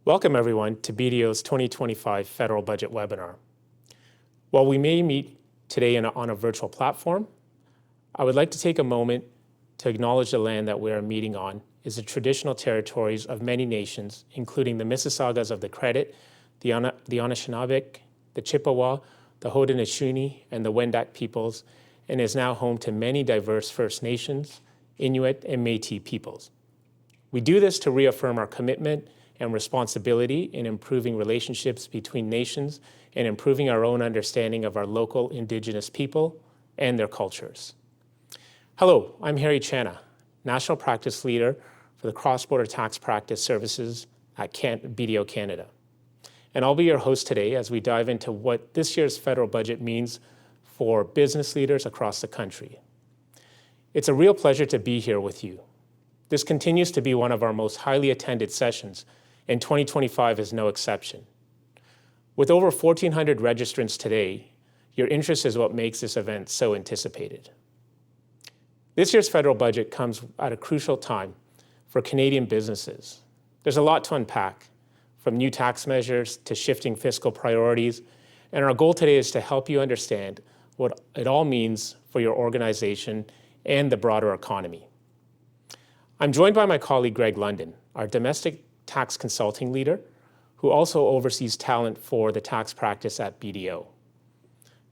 Welcome everyone to BDO's 2025 Federal Budget Webinar. While we may meet today on a virtual platform, I would like to take a moment to acknowledge the land that we are meeting on is the traditional territories of many nations, including the Mississaugas of the Credit, the Anishinaabe, the Chippewa, the Haudenosaunee, and the Wendat peoples, and is now home to many diverse First Nations, Inuit, and Métis peoples. We do this to reaffirm our commitment and responsibility in improving relationships between nations and improving our own understanding of our local Indigenous people and their cultures. Hello, I'm Harry Channa, National Practice Leader for the Cross-Border Tax Practice Services at BDO Canada. And I'll be your host today as we dive into what this year's federal budget means for business leaders across the country. It's a real pleasure to be here with you. This continues to be one of our most highly attended sessions, and 2025 is no exception. With over 1,400 registrants today, your interest is what makes this event so anticipated. This year's federal budget comes at a crucial time for Canadian businesses. There's a lot to unpack, from new tax measures to shifting fiscal priorities, and our goal today is to help you understand what it all means for your organization and the broader economy. I'm joined by my colleague Greg London, our domestic tax consulting leader, who also oversees talent for the tax practice at BDO.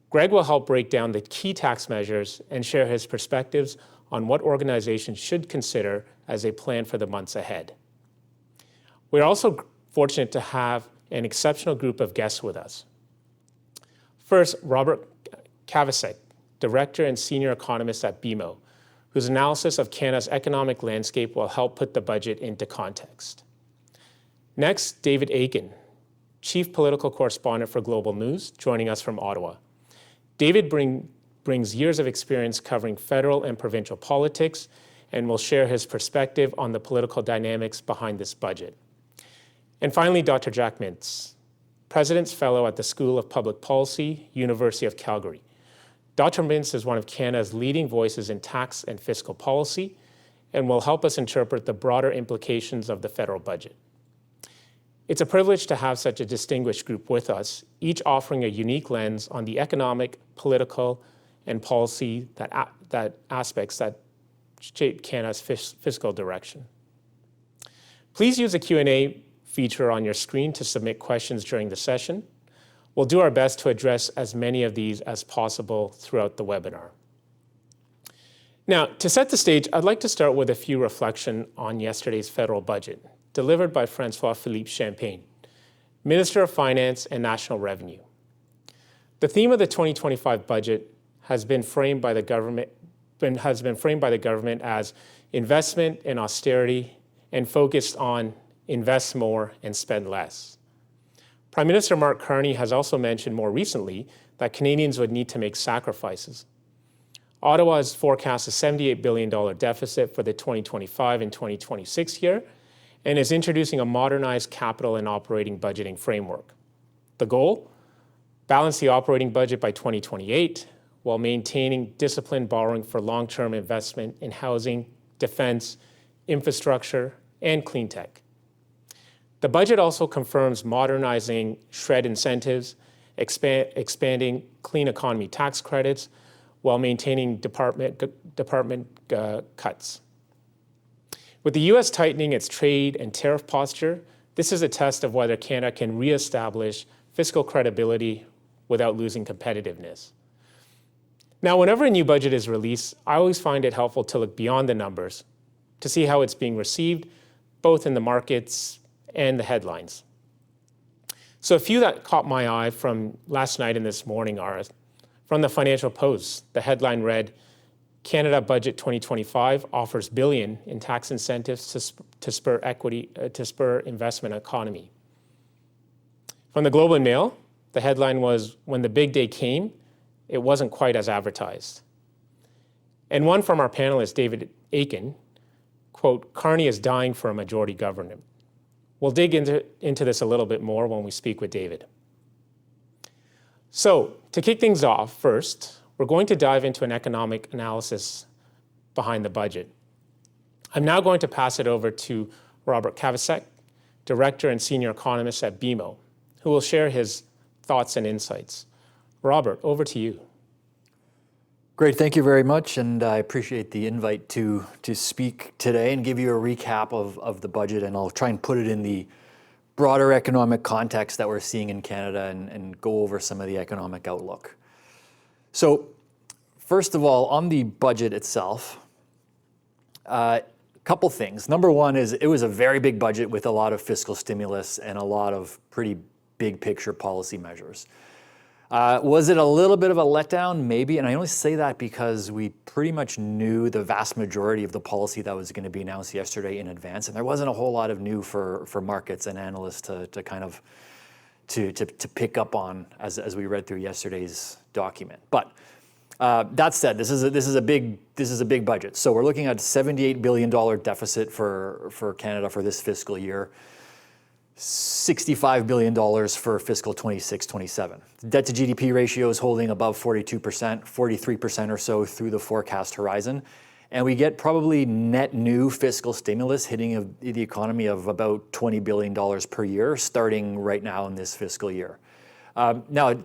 Greg will help break down the key tax measures and share his perspectives on what organizations should consider as they plan for the months ahead. We're also fortunate to have an exceptional group of guests with us. First, Robert Kavacek, Director and Senior Economist at BMO, whose analysis of Canada's economic landscape will help put the budget into context. Next, David Akin, Chief Political Correspondent for Global News, joining us from Ottawa. David brings years of experience covering federal and provincial politics and will share his perspective on the political dynamics behind this budget. And finally, Dr. Jack Mintz, President's Fellow at the School of Public Policy, University of Calgary. Dr. Mintz is one of Canada's leading voices in tax and fiscal policy and will help us interpret the broader implications of the federal budget. It's a privilege to have such a distinguished group with us, each offering a unique lens on the economic, political, and policy aspects that shape Canada's fiscal direction. Please use the Q&A feature on your screen to submit questions during the session. We'll do our best to address as many of these as possible throughout the webinar. Now, to set the stage, I'd like to start with a few reflections on yesterday's federal budget, delivered by François-Philippe Champagne, Minister of Finance and National Revenue. The theme of the 2025 budget has been framed by the government as investment and austerity and focused on invest more and spend less. Prime Minister Mark Carney has also mentioned more recently that Canadians would need to make sacrifices. Ottawa has forecast a $78 billion deficit for the 2025 and 2026 year and is introducing a modernized capital and operating budgeting framework. The goal? Balance the operating budget by 2028 while maintaining disciplined borrowing for long-term investment in housing, defense, infrastructure, and clean tech. The budget also confirms modernizing SR&ED incentives, expanding clean economy tax credits, while maintaining department cuts. With the U.S. tightening its trade and tariff posture, this is a test of whether Canada can reestablish fiscal credibility without losing competitiveness. Now, whenever a new budget is released, I always find it helpful to look beyond the numbers to see how it's being received, both in the markets and the headlines. So a few that caught my eye from last night and this morning are from the Financial Post. The headline read, Canada Budget 2025 offers billion in tax incentives to spur investment economy. From the Globe and Mail, the headline was, when the big day came, it wasn't quite as advertised. And one from our panelist, David Akin, quote, Carney is dying for a majority government. We'll dig into this a little bit more when we speak with David. So, to kick things off, first, we're going to dive into an economic analysis behind the budget. I'm now going to pass it over to Robert Kavacek, Director and Senior Economist at BMO, who will share his thoughts and insights. Robert, over to you. Great, thank you very much, and I appreciate the invite to speak today and give you a recap of the budget, and I'll try and put it in the broader economic context that we're seeing in Canada and go over some of the economic outlook. So, first of all, on the budget itself, a couple things. Number one is it was a very big budget with a lot of fiscal stimulus and a lot of pretty big picture policy measures. Was it a little bit of a letdown? Maybe, and I only say that because we pretty much knew the vast majority of the policy that was going to be announced yesterday in advance, and there wasn't a whole lot of new for markets and analysts to kind of to pick up on as we read through yesterday's document. But that said, this is a big budget. So we're looking at $78 billion deficit for Canada for this fiscal year. $65 billion for fiscal 26-27. Debt to GDP ratio is holding above 42%, 43% or so through the forecast horizon. And we get probably net new fiscal stimulus hitting the economy of about $20 billion per year, starting right now in this fiscal year. Now,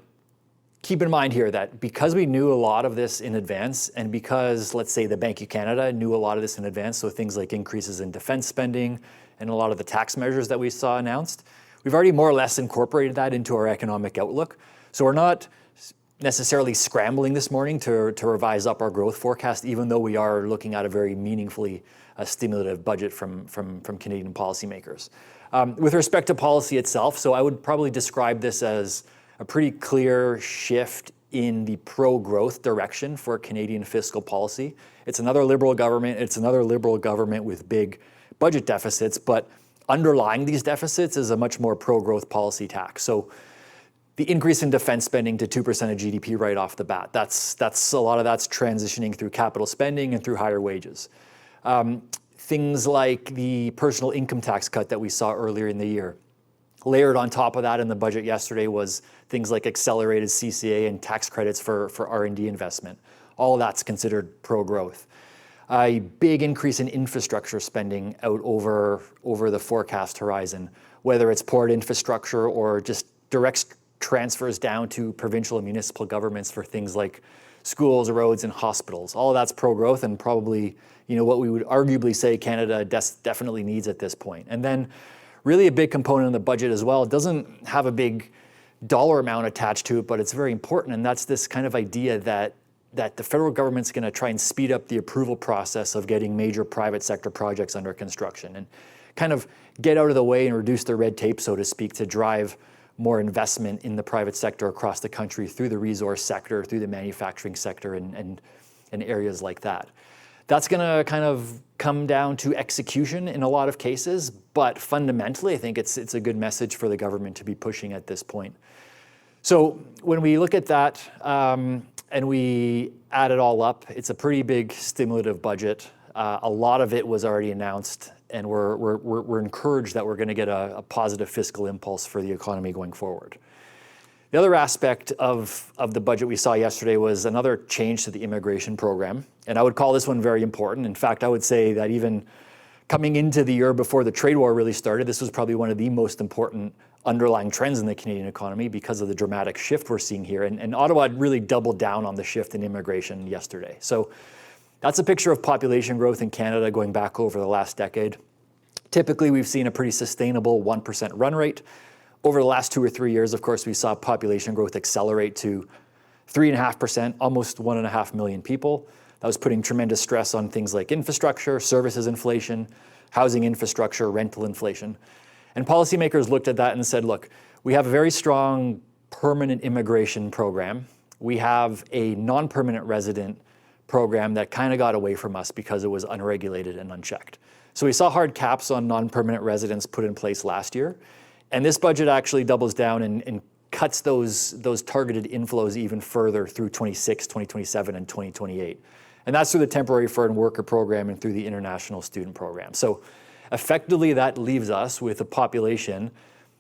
keep in mind here that because we knew a lot of this in advance, and because, let's say, the Bank of Canada knew a lot of this in advance, so things like increases in defense spending, and a lot of the tax measures that we saw announced, we've already more or less incorporated that into our economic outlook. So we're not necessarily scrambling this morning to revise up our growth forecast, even though we are looking at a very meaningfully stimulative budget from Canadian policymakers. With respect to policy itself, so I would probably describe this as a pretty clear shift in the pro-growth direction for Canadian fiscal policy. It's another Liberal government. It's another Liberal government with big budget deficits, but underlying these deficits is a much more pro-growth policy tack. So the increase in defense spending to 2% of GDP right off the bat, that's a lot of that's transitioning through capital spending and through higher wages. Things like the personal income tax cut that we saw earlier in the year. Layered on top of that in the budget yesterday was things like accelerated CCA and tax credits for R&D investment. All of that's considered pro-growth. A big increase in infrastructure spending out over the forecast horizon, whether it's port infrastructure or just direct transfers down to provincial and municipal governments for things like schools, roads, and hospitals. All of that's pro-growth and probably, what we would arguably say Canada definitely needs at this point. And then really a big component of the budget as well. It doesn't have a big dollar amount attached to it, but it's very important, and that's this kind of idea that the federal government's going to try and speed up the approval process of getting major private sector projects under construction and kind of get out of the way and reduce the red tape, so to speak, to drive more investment in the private sector across the country through the resource sector, through the manufacturing sector, and areas like that. That's going to kind of come down to execution in a lot of cases, but fundamentally, I think it's a good message for the government to be pushing at this point. So when we look at that, and we add it all up, it's a pretty big stimulative budget. A lot of it was already announced, and we're encouraged that we're going to get a positive fiscal impulse for the economy going forward. The other aspect of the budget we saw yesterday was another change to the immigration program, and I would call this one very important. In fact, I would say that even coming into the year before the trade war really started, this was probably one of the most important underlying trends in the Canadian economy because of the dramatic shift we're seeing here. And Ottawa really doubled down on the shift in immigration yesterday. So that's a picture of population growth in Canada going back over the last decade. Typically, we've seen a pretty sustainable 1% run rate. Over the last 2 or 3 years, of course, we saw population growth accelerate to 3.5%, almost 1.5 million people. That was putting tremendous stress on things like infrastructure, services inflation, housing infrastructure, rental inflation. And policymakers looked at that and said, look, we have a very strong permanent immigration program. We have a non-permanent resident program that kind of got away from us because it was unregulated and unchecked. So we saw hard caps on non-permanent residents put in place last year. And this budget actually doubles down and cuts those targeted inflows even further through 26, 2027, and 2028. And that's through the temporary foreign worker program and through the international student program. So effectively, that leaves us with a population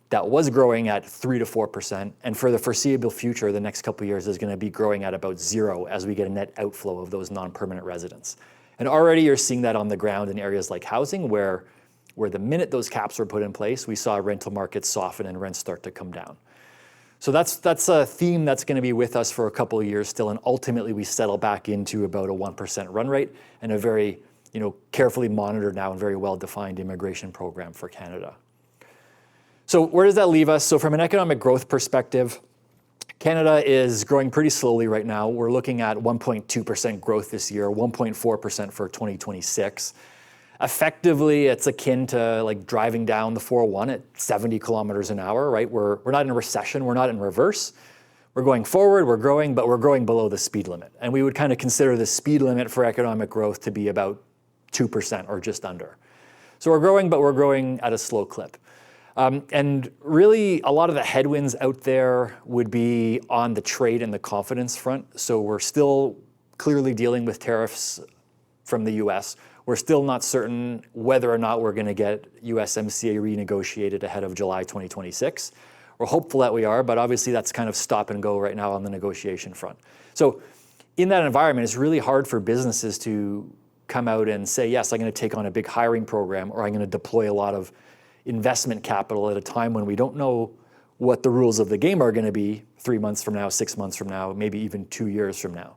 that was growing at 3 to 4%, and for the foreseeable future, the next couple of years is going to be growing at about 0 as we get a net outflow of those non-permanent residents. And already you're seeing that on the ground in areas like housing, where where the minute those caps were put in place, we saw rental markets soften and rents start to come down. So that's a theme that's going to be with us for a couple of years still, and ultimately we settle back into about a 1% run rate and a very carefully monitored now and very well-defined immigration program for Canada. So where does that leave us? So from an economic growth perspective, Canada is growing pretty slowly right now. We're looking at 1.2% growth this year, 1.4% for 2026. Effectively, it's akin to like driving down the 401 at 70 kilometers an hour, right? We're not in a recession, we're not in reverse. We're going forward, we're growing, but we're growing below the speed limit. And we would kind of consider the speed limit for economic growth to be about 2% or just under. So we're growing, but we're growing at a slow clip. And really, a lot of the headwinds out there would be on the trade and the confidence front. So we're still clearly dealing with tariffs from the US. We're still not certain whether or not we're going to get USMCA renegotiated ahead of July 2026. We're hopeful that we are, but obviously that's kind of stop and go right now on the negotiation front. So in that environment, it's really hard for businesses to come out and say, yes, I'm going to take on a big hiring program, or I'm going to deploy a lot of investment capital at a time when we don't know what the rules of the game are going to be 3 months from now, 6 months from now, maybe even 2 years from now.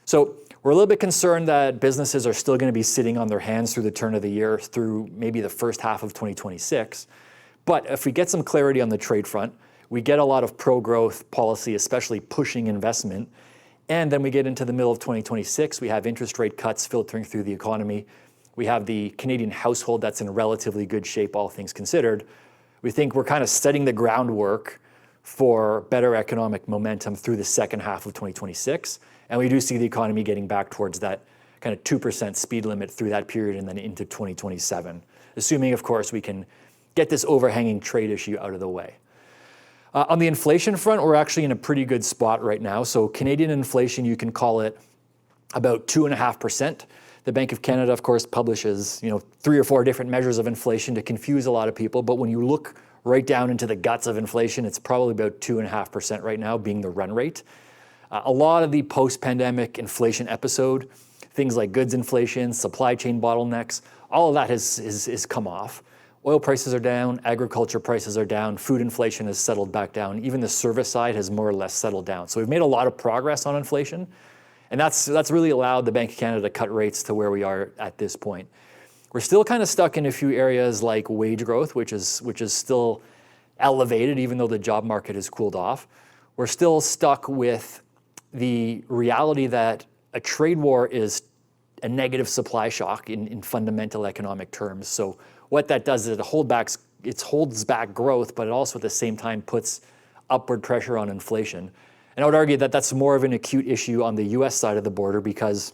So we're a little bit concerned that businesses are still going to be sitting on their hands through the turn of the year, through maybe the first half of 2026. But if we get some clarity on the trade front, we get a lot of pro-growth policy, especially pushing investment, and then we get into the middle of 2026, we have interest rate cuts filtering through the economy. We have the Canadian household that's in relatively good shape, all things considered. We think we're kind of setting the groundwork for better economic momentum through the second half of 2026. And we do see the economy getting back towards that kind of 2% speed limit through that period and then into 2027, assuming, of course, we can get this overhanging trade issue out of the way. On the inflation front, we're actually in a pretty good spot right now. So Canadian inflation, you can call it about 2.5%. The Bank of Canada, of course, publishes 3 or 4 different measures of inflation to confuse a lot of people. But when you look right down into the guts of inflation, it's probably about 2.5% right now being the run rate. A lot of the post-pandemic inflation episode, things like goods inflation, supply chain bottlenecks, all of that has come off. Oil prices are down, agriculture prices are down, food inflation has settled back down. Even the service side has more or less settled down. So we've made a lot of progress on inflation. And that's really allowed the Bank of Canada to cut rates to where we are at this point. We're still kind of stuck in a few areas like wage growth, which is still elevated, even though the job market has cooled off. We're still stuck with the reality that a trade war is a negative supply shock in fundamental economic terms. So what that does is it holds back growth, but it also at the same time puts upward pressure on inflation. And I would argue that that's more of an acute issue on the US side of the border because,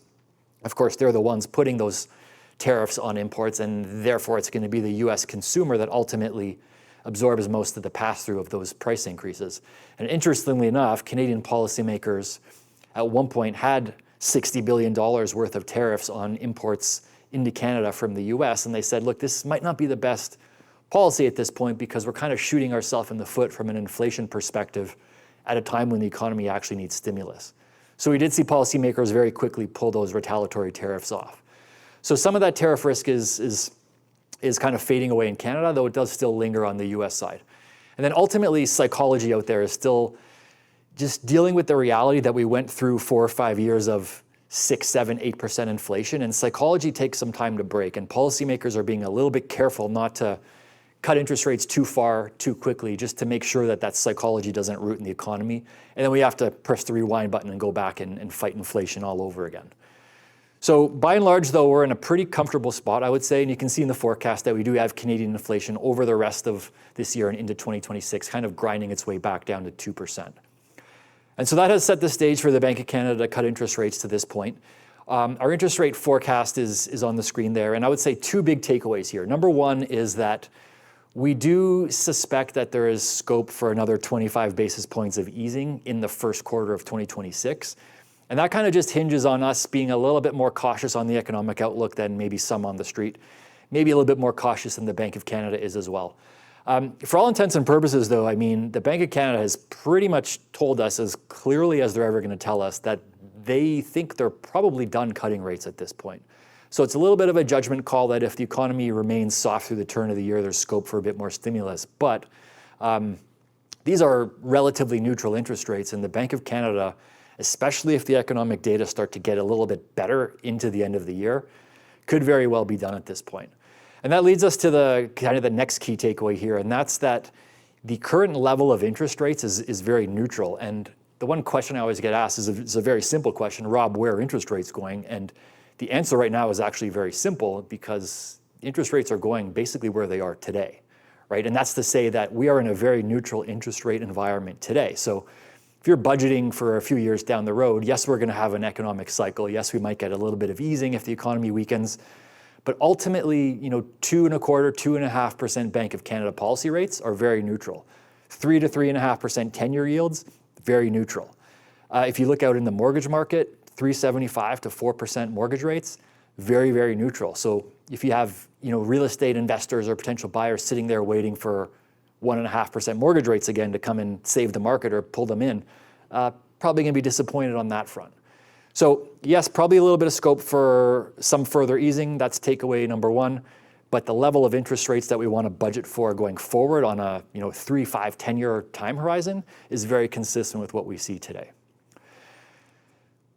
of course, they're the ones putting those tariffs on imports, and therefore it's going to be the US consumer that ultimately absorbs most of the pass-through of those price increases. And interestingly enough, Canadian policymakers at one point had $60 billion worth of tariffs on imports into Canada from the US, and they said, look, this might not be the best policy at this point because we're kind of shooting ourselves in the foot from an inflation perspective at a time when the economy actually needs stimulus. So we did see policymakers very quickly pull those retaliatory tariffs off. So some of that tariff risk is kind of fading away in Canada, though it does still linger on the US side. And then ultimately, psychology out there is still just dealing with the reality that we went through 4 or 5 years of 6, 7, 8% inflation, and psychology takes some time to break, and policymakers are being a little bit careful not to cut interest rates too far, too quickly, just to make sure that psychology doesn't root in the economy. And then we have to press the rewind button and go back and fight inflation all over again. So by and large, though, we're in a pretty comfortable spot, I would say. And you can see in the forecast that we do have Canadian inflation over the rest of this year and into 2026, kind of grinding its way back down to 2%. And so that has set the stage for the Bank of Canada to cut interest rates to this point. Our interest rate forecast is on the screen there. And I would say 2 big takeaways here. Number one is that we do suspect that there is scope for another 25 basis points of easing in the first quarter of 2026. And that kind of just hinges on us being a little bit more cautious on the economic outlook than maybe some on the street, maybe a little bit more cautious than the Bank of Canada is as well. For all intents and purposes, though, I mean, the Bank of Canada has pretty much told us as clearly as they're ever going to tell us that they think they're probably done cutting rates at this point. So it's a little bit of a judgment call that if the economy remains soft through the turn of the year, there's scope for a bit more stimulus. But these are relatively neutral interest rates, and the Bank of Canada, especially if the economic data start to get a little bit better into the end of the year, could very well be done at this point. And that leads us to the next key takeaway here, and that's that the current level of interest rates is very neutral. And the one question I always get asked is a very simple question: Rob, where are interest rates going? And the answer right now is actually very simple, because interest rates are going basically where they are today, right? And that's to say that we are in a very neutral interest rate environment today. So if you're budgeting for a few years down the road, yes, we're going to have an economic cycle. Yes, we might get a little bit of easing if the economy weakens. But ultimately, 2.25%, 2.5% Bank of Canada policy rates are very neutral. 3 to 3.5% 10-year yields, very neutral. If you look out in the mortgage market, 3.75 to 4% mortgage rates, very, very neutral. So if you have real estate investors or potential buyers sitting there waiting for 1.5% mortgage rates again to come and save the market or pull them in, probably going to be disappointed on that front. So yes, probably a little bit of scope for some further easing. That's takeaway number one. But the level of interest rates that we want to budget for going forward on a 3, 5, 10-year time horizon is very consistent with what we see today.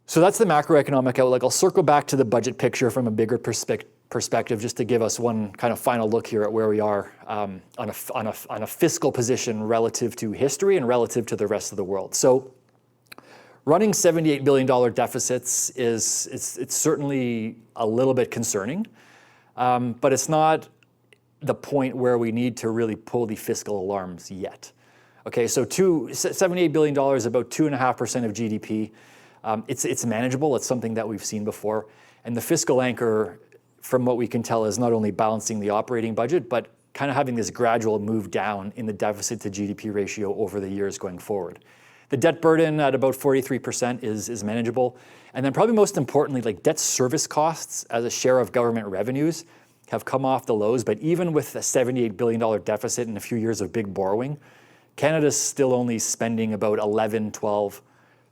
So that's the macroeconomic outlook. I'll circle back to the budget picture from a bigger perspective, just to give us one kind of final look here at where we are on a fiscal position relative to history and relative to the rest of the world. So running $78 billion deficits it's certainly a little bit concerning, but it's not the point where we need to really pull the fiscal alarms yet. Okay, so $78 billion, about 2.5% of GDP. It's manageable. It's something that we've seen before. And the fiscal anchor, from what we can tell, is not only balancing the operating budget, but kind of having this gradual move down in the deficit to GDP ratio over the years going forward. The debt burden at about 43% is manageable. And then probably most importantly, like debt service costs as a share of government revenues have come off the lows. But even with a $78 billion deficit and a few years of big borrowing, Canada's still only spending about 11, 12,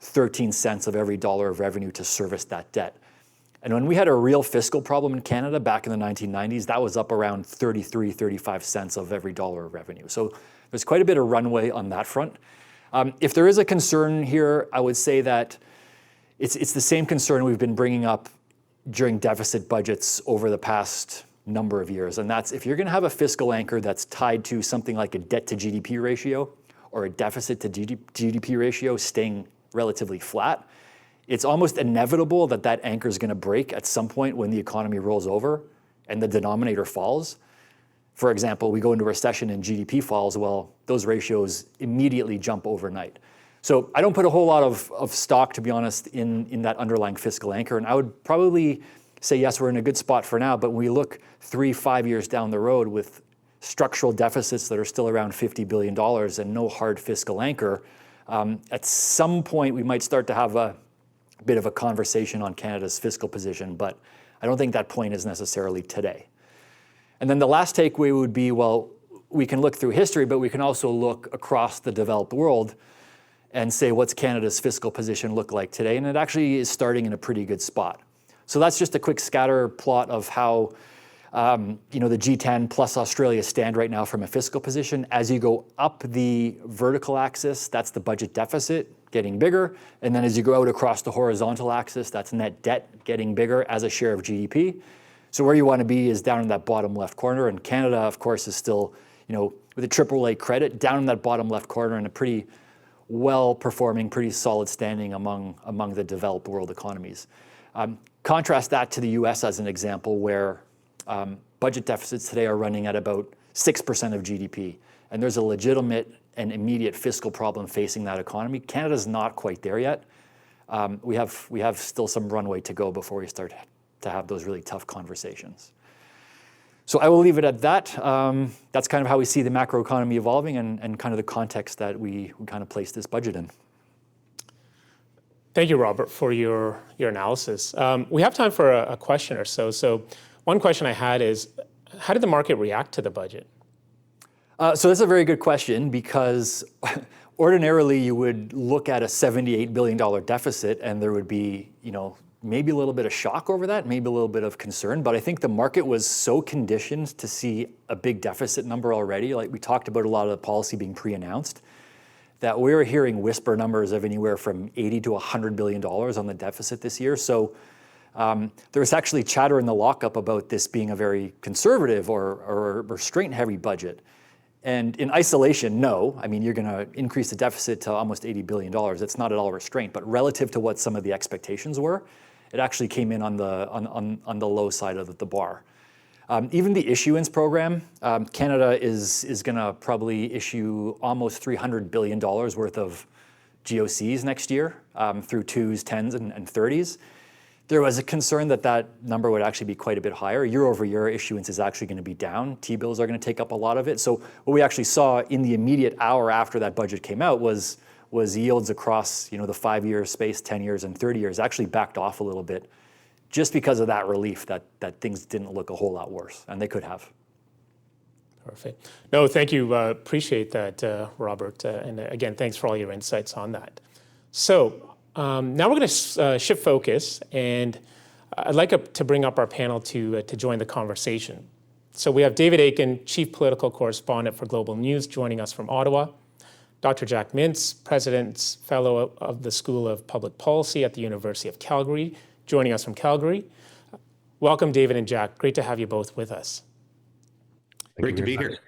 13 cents of every dollar of revenue to service that debt. And when we had a real fiscal problem in Canada back in the 1990s, that was up around 33, 35 cents of every dollar of revenue. So there's quite a bit of runway on that front. If there is a concern here, I would say that it's the same concern we've been bringing up during deficit budgets over the past number of years. And that's if you're going to have a fiscal anchor that's tied to something like a debt to GDP ratio or a deficit to GDP ratio staying relatively flat, it's almost inevitable that that anchor is going to break at some point when the economy rolls over and the denominator falls. For example, we go into a recession and GDP falls, well, those ratios immediately jump overnight. So I don't put a whole lot of stock, to be honest, in that underlying fiscal anchor. And I would probably say, yes, we're in a good spot for now, but when we look 3, 5 years down the road with structural deficits that are still around $50 billion and no hard fiscal anchor, at some point we might start to have a bit of a conversation on Canada's fiscal position, but I don't think that point is necessarily today. And then the last takeaway would be, well, we can look through history, but we can also look across the developed world and say, what's Canada's fiscal position look like today? And it actually is starting in a pretty good spot. So that's just a quick scatter plot of how the G10 plus Australia stand right now from a fiscal position. As you go up the vertical axis, that's the budget deficit getting bigger. And then as you go out across the horizontal axis, that's net debt getting bigger as a share of GDP. So where you want to be is down in that bottom left corner. And Canada, of course, is still, with a AAA credit, down in that bottom left corner and a pretty well-performing, pretty solid standing among the developed world economies. Contrast that to the US as an example, where budget deficits today are running at about 6% of GDP. And there's a legitimate and immediate fiscal problem facing that economy. Canada's not quite there yet. We have still some runway to go before we start to have those really tough conversations. So I will leave it at that. That's kind of how we see the macroeconomy evolving and kind of the context that we kind of place this budget in. Thank you, Robert, for your analysis. We have time for a question or so. So one question I had is, how did the market react to the budget? So that's a very good question, because ordinarily you would look at a $78 billion deficit and there would be, maybe a little bit of shock over that, maybe a little bit of concern, but I think the market was so conditioned to see a big deficit number already, like we talked about a lot of the policy being pre-announced, that we were hearing whisper numbers of anywhere from $80 to $100 billion on the deficit this year. So there was actually chatter in the lockup about this being a very conservative or restraint-heavy budget. And in isolation, no. I mean, you're going to increase the deficit to almost $80 billion. It's not at all restraint. But relative to what some of the expectations were, it actually came in on the low side of the bar. Even the issuance program, Canada is going to probably issue almost $300 billion worth of GOCs next year through 2s, 10s, and 30s. There was a concern that that number would actually be quite a bit higher. Year over year, issuance is actually going to be down. T-bills are going to take up a lot of it. So what we actually saw in the immediate hour after that budget came out was yields across the 5-year space, 10 years, and 30 years actually backed off a little bit, just because of that relief that things didn't look a whole lot worse, and they could have. Perfect. No, thank you. Appreciate that, Robert. And again, thanks for all your insights on that. So now we're going to shift focus, and I'd like to bring up our panel to join the conversation. So we have David Akin, Chief Political Correspondent for Global News, joining us from Ottawa. Dr. Jack Mintz, President's Fellow of the School of Public Policy at the University of Calgary, joining us from Calgary. Welcome, David and Jack. Great to have you both with us. Great to be here.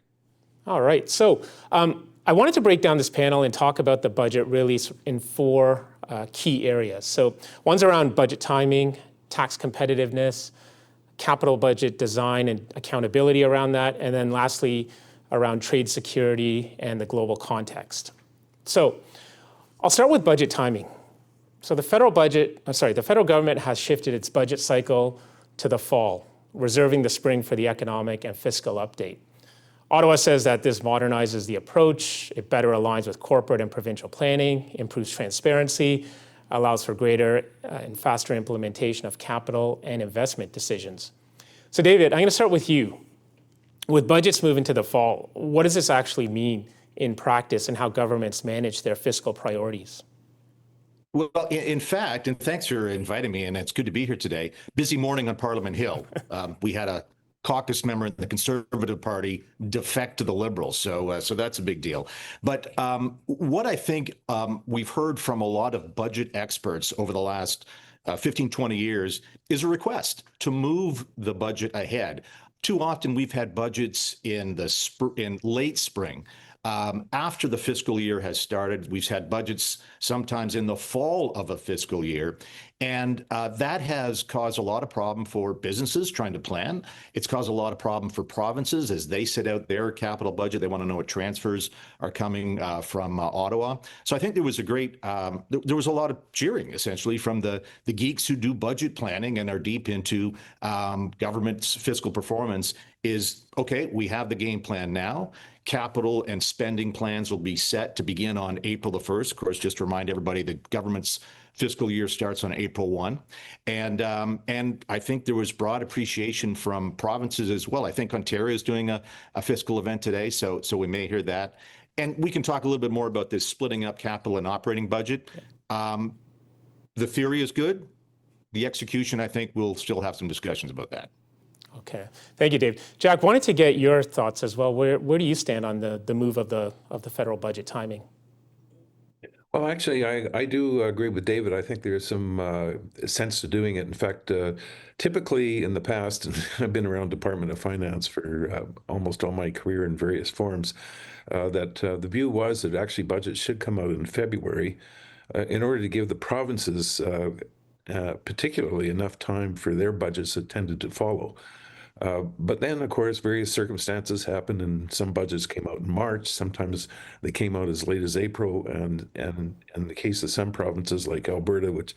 All right. So I wanted to break down this panel and talk about the budget really in 4 key areas. So one's around budget timing, tax competitiveness, capital budget design and accountability around that, and then lastly, around trade security and the global context. So I'll start with budget timing. So the federal government has shifted its budget cycle to the fall, reserving the spring for the economic and fiscal update. Ottawa says that this modernizes the approach, it better aligns with corporate and provincial planning, improves transparency, allows for greater and faster implementation of capital and investment decisions. So David, I'm going to start with you. With budgets moving to the fall, what does this actually mean in practice and how governments manage their fiscal priorities? Well, in fact, and thanks for inviting me, and it's good to be here today. Busy morning on Parliament Hill. We had a caucus member in the Conservative Party defect to the Liberals, so that's a big deal. But what I think we've heard from a lot of budget experts over the last 15, 20 years is a request to move the budget ahead. Too often we've had budgets in late spring. After the fiscal year has started, we've had budgets sometimes in the fall of a fiscal year. And that has caused a lot of problem for businesses trying to plan. It's caused a lot of problem for provinces as they set out their capital budget. They want to know what transfers are coming from Ottawa. So I think there was there was a lot of cheering, essentially, from the geeks who do budget planning and are deep into government's fiscal performance is, okay, we have the game plan now. Capital and spending plans will be set to begin on April the 1st. Of course, just to remind everybody, the government's fiscal year starts on April 1. And I think there was broad appreciation from provinces as well. I think Ontario is doing a fiscal event today, so we may hear that. And we can talk a little bit more about this splitting up capital and operating budget. The theory is good. The execution, I think, we'll still have some discussions about that. Okay, thank you, Dave. Jack, wanted to get your thoughts as well. Where do you stand on the move of the federal budget timing? Well, actually, I do agree with David. I think there's some sense to doing it. In fact, typically in the past, and I've been around Department of Finance for almost all my career in various forms, that the view was that actually budgets should come out in February in order to give the provinces particularly enough time for their budgets that tended to follow. But then, of course, various circumstances happened, and some budgets came out in March. Sometimes they came out as late as April, and in the case of some provinces like Alberta, which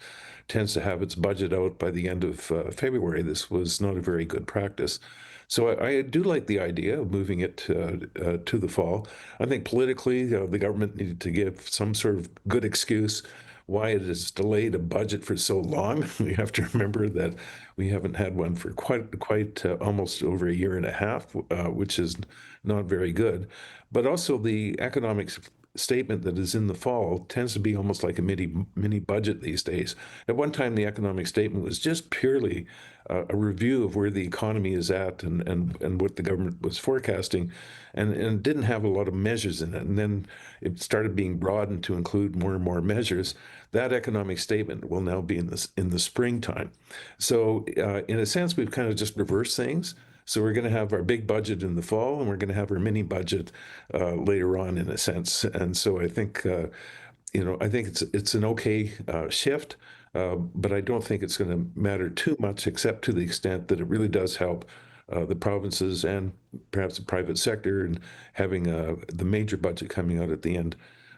tends to have its budget out by the end of February, this was not a very good practice. So I do like the idea of moving it to the fall. I think politically, the government needed to give some sort of good excuse why it has delayed a budget for so long. We have to remember that we haven't had one for quite almost over a year and a half, which is not very good. But also the economic statement that is in the fall tends to be almost like a mini budget these days. At one time, the economic statement was just purely a review of where the economy is at and what the government was forecasting, and didn't have a lot of measures in it. And then it started being broadened to include more and more measures. That economic statement will now be in the springtime. So in a sense, we've kind of just reversed things. So we're going to have our big budget in the fall, and we're going to have our mini budget later on, in a sense. And so I think, I think it's an okay shift, but I don't think it's going to matter too much, except to the extent that it really does help the provinces and perhaps the private sector, and having the major budget coming out at the end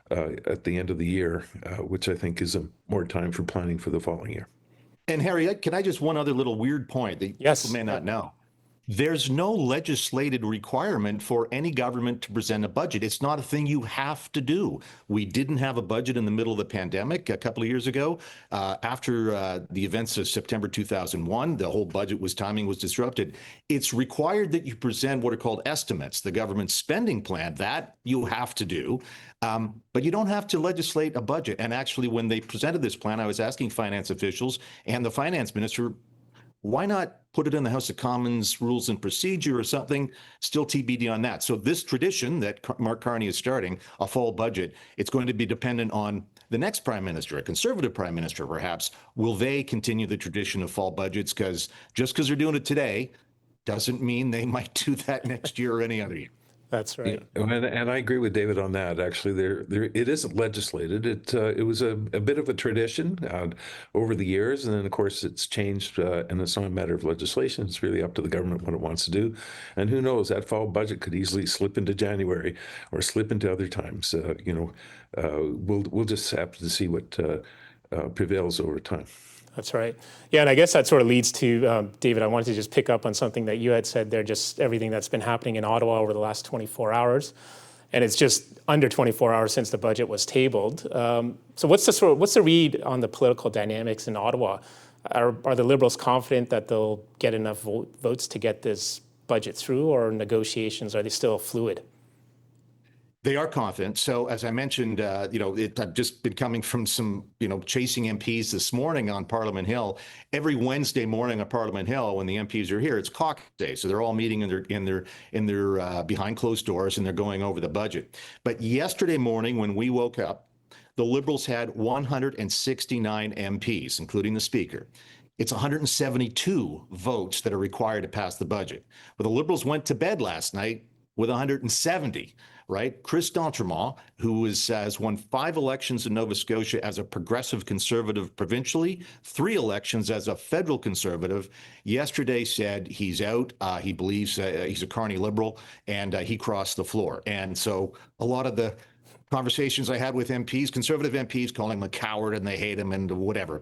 of the year, which I think is more time for planning for the following year. And Harry, can I just one other little weird point that Yes. people may not know? There's no legislated requirement for any government to present a budget. It's not a thing you have to do. We didn't have a budget in the middle of the pandemic a couple of years ago. After the events of September 2001, the whole timing was disrupted. It's required that you present what are called estimates, the government spending plan. That you have to do. But you don't have to legislate a budget. And actually, when they presented this plan, I was asking finance officials and the finance minister, why not put it in the House of Commons Rules and Procedure or something? Still TBD on that. So this tradition that Mark Carney is starting, a fall budget, it's going to be dependent on the next prime minister, a conservative prime minister perhaps. Will they continue the tradition of fall budgets? Because just because they're doing it today doesn't mean they might do that next year or any other year. That's right. And I agree with David on that. Actually, it isn't legislated. It was a bit of a tradition over the years, and then of course it's changed, and it's not a matter of legislation. It's really up to the government what it wants to do, and who knows? That fall budget could easily slip into January or slip into other times. We'll just have to see what prevails over time. That's right. Yeah, and I guess that sort of leads to, David, I wanted to just pick up on something that you had said there, just everything that's been happening in Ottawa over the last 24 hours. And it's just under 24 hours since the budget was tabled. So what's the read on the political dynamics in Ottawa? Are the Liberals confident that they'll get enough votes to get this budget through, or negotiations, are they still fluid? They are confident. So as I mentioned, I've just been coming from some, chasing MPs this morning on Parliament Hill. Every Wednesday morning on Parliament Hill, when the MPs are here, it's caucus day. So they're all meeting in their behind closed doors, and they're going over the budget. But yesterday morning, when we woke up, the Liberals had 169 MPs, including the Speaker. It's 172 votes that are required to pass the budget. But the Liberals went to bed last night with 170. Right? Chris d'Entremont, who has won 5 elections in Nova Scotia as a progressive conservative provincially, 3 elections as a federal conservative, yesterday said he's out. He believes he's a Carney Liberal, and he crossed the floor. And so a lot of the conversations I had with MPs, conservative MPs, calling him a coward and they hate him and whatever.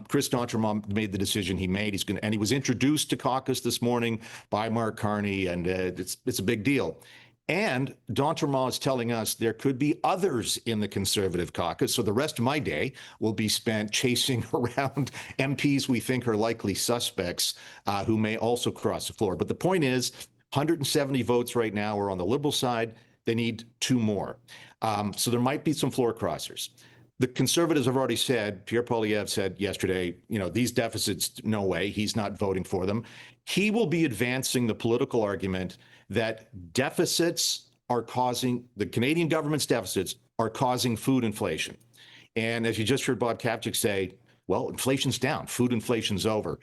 Chris d'Entremont made the decision he made. He was introduced to caucus this morning by Mark Carney, and it's a big deal. And d'Entremont is telling us there could be others in the Conservative caucus. So the rest of my day will be spent chasing around MPs we think are likely suspects who may also cross the floor. But the point is, 170 votes right now are on the Liberal side. They need 2 more. So there might be some floor crossers. The Conservatives have already said, Pierre Poilievre said yesterday, these deficits, no way, he's not voting for them. He will be advancing the political argument that deficits are causing, the Canadian government's deficits are causing food inflation. And as you just heard Bob Kapchik say, well, inflation's down, food inflation's over.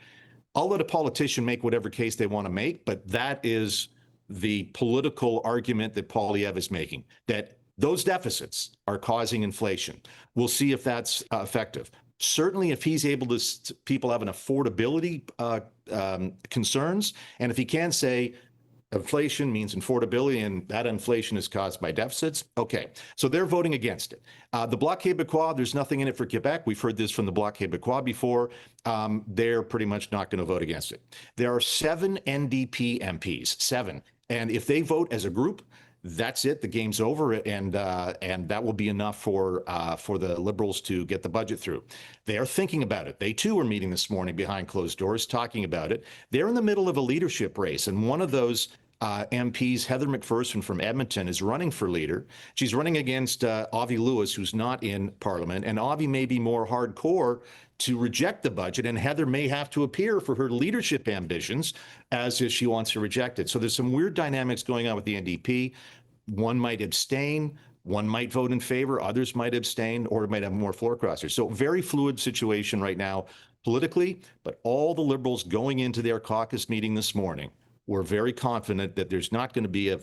I'll let a politician make whatever case they want to make, but that is the political argument that Poilievre is making, that those deficits are causing inflation. We'll see if that's effective. Certainly, if he's able to, people have an affordability concerns, and if he can say inflation means affordability, and that inflation is caused by deficits, okay. So they're voting against it. The Bloc Québécois, there's nothing in it for Quebec. We've heard this from the Bloc Québécois before. They're pretty much not going to vote against it. There are 7 NDP MPs, 7. And if they vote as a group, that's it. The game's over, and that will be enough for the Liberals to get the budget through. They are thinking about it. They too are meeting this morning behind closed doors, talking about it. They're in the middle of a leadership race, and one of those MPs, Heather McPherson from Edmonton, is running for leader. She's running against Avi Lewis, who's not in Parliament. And Avi may be more hardcore to reject the budget, and Heather may have to appear for her leadership ambitions as if she wants to reject it. So there's some weird dynamics going on with the NDP. One might abstain, one might vote in favor, others might abstain, or might have more floor crossers. So very fluid situation right now politically, but all the Liberals going into their caucus meeting this morning were very confident that there's not going to be a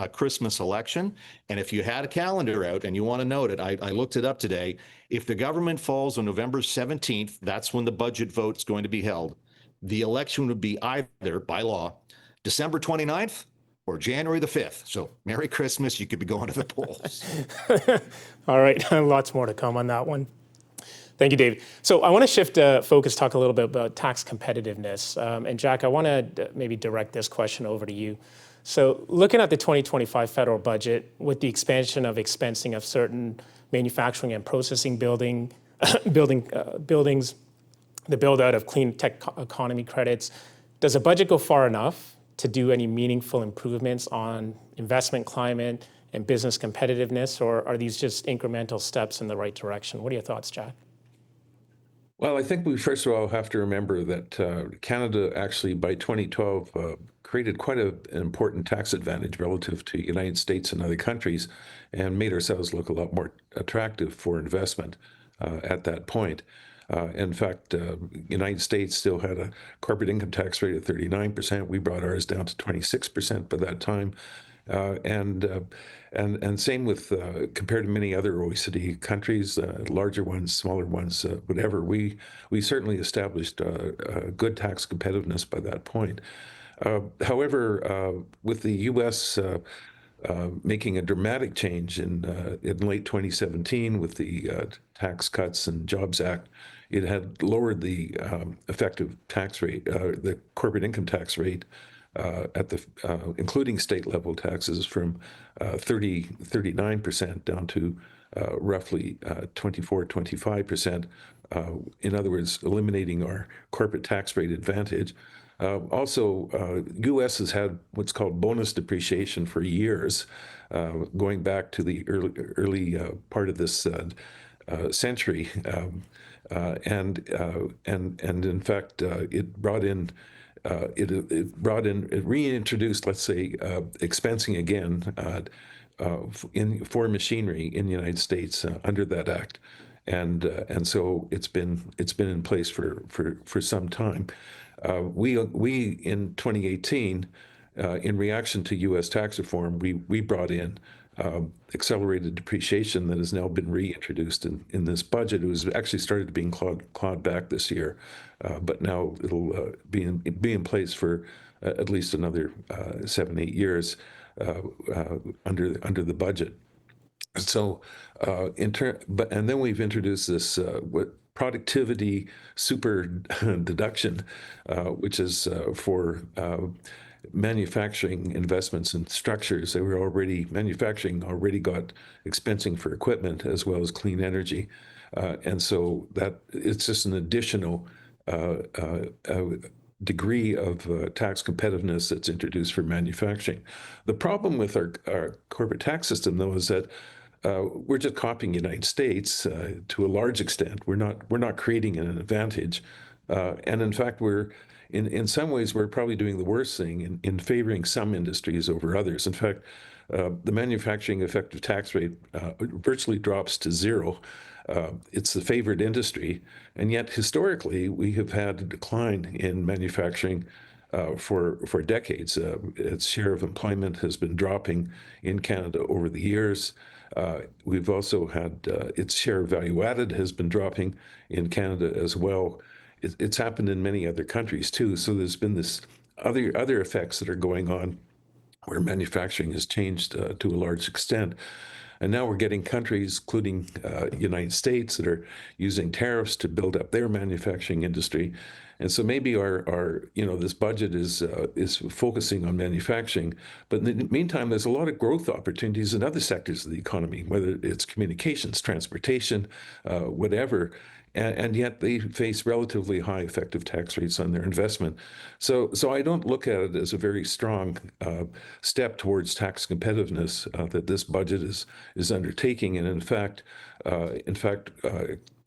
Christmas election. And if you had a calendar out and you want to note it, I looked it up today. If the government falls on November 17th, that's when the budget vote is going to be held. The election would be either, by law, December 29th or January the 5th. So Merry Christmas. You could be going to the polls. All right, lots more to come on that one. Thank you, Dave. So I want to shift focus, talk a little bit about tax competitiveness. And Jack, I want to maybe direct this question over to you. So looking at the 2025 federal budget, with the expansion of expensing of certain manufacturing and processing buildings, the build out of clean tech economy credits, does the budget go far enough to do any meaningful improvements on investment climate and business competitiveness, or are these just incremental steps in the right direction? What are your thoughts, Jack? Well, I think we first of all have to remember that Canada actually by 2012 created quite an important tax advantage relative to the United States and other countries and made ourselves look a lot more attractive for investment at that point. In fact, United States still had a corporate income tax rate of 39%. We brought ours down to 26% by that time. And same with compared to many other OECD countries, larger ones, smaller ones, whatever. We certainly established good tax competitiveness by that point. However, with the U.S. Making a dramatic change in late 2017 with the Tax Cuts and Jobs Act, it had lowered the effective tax rate, the corporate income tax rate, including state level taxes, from 39% down to roughly 25%. In other words, eliminating our corporate tax rate advantage. Also, U.S. has had what's called bonus depreciation for years, going back to the early part of this century, and in fact, it reintroduced, let's say, expensing again for machinery in the United States under that act, and so it's been in place for some time. We in 2018, in reaction to U.S. tax reform, we brought in accelerated depreciation that has now been reintroduced in this budget. It was actually started being clawed back this year, but now it'll be in place for at least another 7-8 years under the budget. So, and then we've introduced this productivity super deduction, which is for manufacturing investments and structures. They were already manufacturing, already got expensing for equipment as well as clean energy, and so that it's just an additional degree of tax competitiveness that's introduced for manufacturing. The problem with our corporate tax system, though, is that we're just copying the United States to a large extent. We're not creating an advantage, and in fact, in some ways we're probably doing the worst thing in favoring some industries over others. In fact, the manufacturing effective tax rate virtually drops to zero. It's the favored industry, and yet historically we have had a decline in manufacturing for decades. Its share of employment has been dropping in Canada over the years. We've also had its share of value added has been dropping in Canada as well. It's happened in many other countries too. So there's been this other effects that are going on where manufacturing has changed to a large extent. And now we're getting countries, including United States, that are using tariffs to build up their manufacturing industry. And so maybe our this budget is focusing on manufacturing, but in the meantime, there's a lot of growth opportunities in other sectors of the economy, whether it's communications, transportation, whatever. and yet they face relatively high effective tax rates on their investment. So I don't look at it as a very strong step towards tax competitiveness that this budget is undertaking. And in fact,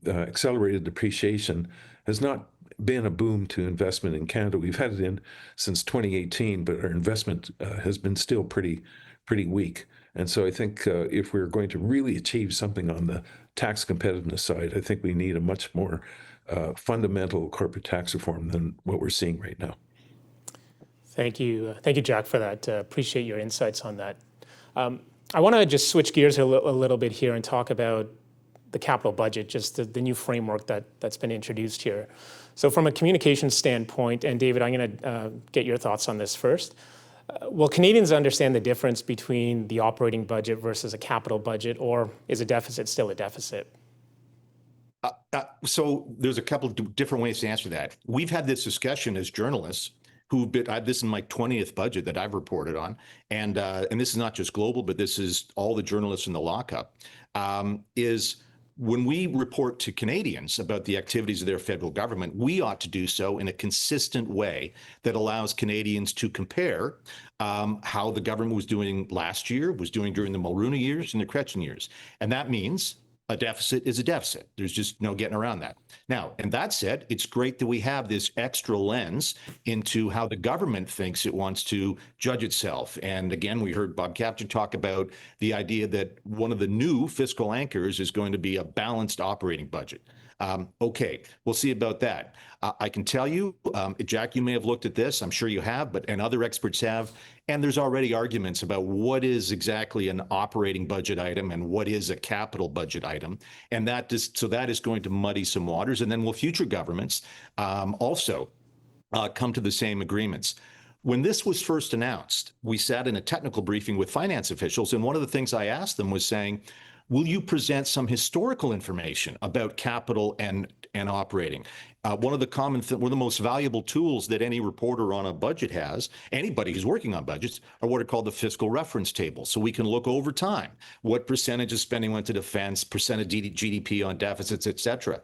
accelerated depreciation has not been a boom to investment in Canada. We've had it in since 2018, but our investment has been still pretty weak. And so I think if we're going to really achieve something on the tax competitiveness side, I think we need a much more fundamental corporate tax reform than what we're seeing right now. Thank you, Jack, for that. Appreciate your insights on that. I want to just switch gears a little bit here and talk about the capital budget, just the new framework that's been introduced here. So from a communication standpoint, and David, I'm going to get your thoughts on this first. Will Canadians understand the difference between the operating budget versus a capital budget, or is a deficit still a deficit? So there's a couple of different ways to answer that. We've had this discussion as journalists who've been, this is my 20th budget that I've reported on. And this is not just global, but this is all the journalists in the lockup, is when we report to Canadians about the activities of their federal government, we ought to do so in a consistent way that allows Canadians to compare how the government was doing last year, was doing during the Mulroney years and the Chrétien years. And that means a deficit is a deficit. There's just no getting around that. Now, and that said, it's great that we have this extra lens into how the government thinks it wants to judge itself. And again, we heard Bob Kaptur talk about the idea that one of the new fiscal anchors is going to be a balanced operating budget. Okay, we'll see about that. I can tell you, Jack, you may have looked at this. I'm sure you have, and other experts have. And there's already arguments about what is exactly an operating budget item and what is a capital budget item. And that is going to muddy some waters. And then will future governments also come to the same agreements? When this was first announced, we sat in a technical briefing with finance officials. And one of the things I asked them was saying, will you present some historical information about capital and operating? One of the most valuable tools that any reporter on a budget has, anybody who's working on budgets, are what are called the fiscal reference tables. So we can look over time what percentage of spending went to defense, percent of GDP on deficits, et cetera.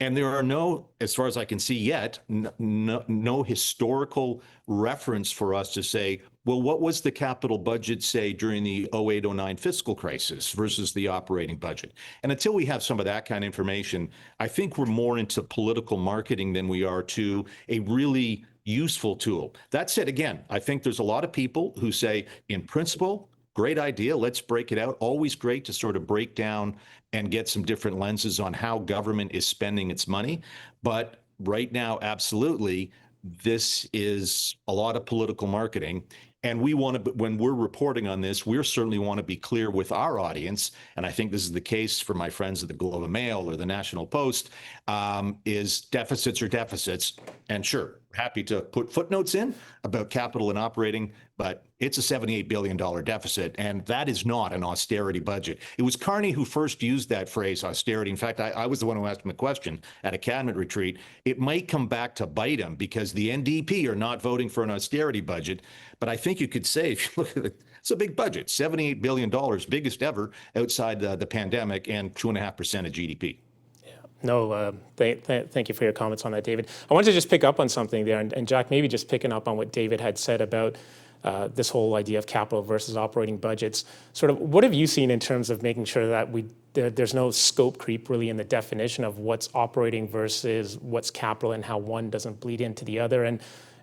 And there are no, as far as I can see yet, no historical reference for us to say, well, what was the capital budget, say, during the 08-09 fiscal crisis versus the operating budget? And until we have some of that kind of information, I think we're more into political marketing than we are to a really useful tool. That said, again, I think there's a lot of people who say, in principle, great idea, let's break it out. Always great to sort of break down and get some different lenses on how government is spending its money. But right now, absolutely, this is a lot of political marketing. And we want to, when we're reporting on this, we certainly want to be clear with our audience. And I think this is the case for my friends at the Globe and Mail or the National Post, is deficits are deficits. And sure, happy to put footnotes in about capital and operating, but it's a $78 billion deficit. And that is not an austerity budget. It was Carney who first used that phrase, austerity. In fact, I was the one who asked him the question at a cabinet retreat. It might come back to bite him because the NDP are not voting for an austerity budget. But I think you could say, if you look at it, it's a big budget, $78 billion, biggest ever outside the pandemic, and 2.5% of GDP. No, thank you for your comments on that, David. I wanted to just pick up on something there, and Jack, maybe just picking up on what David had said about this whole idea of capital versus operating budgets. Sort of, what have you seen in terms of making sure that there's no scope creep really in the definition of what's operating versus what's capital and how one doesn't bleed into the other? And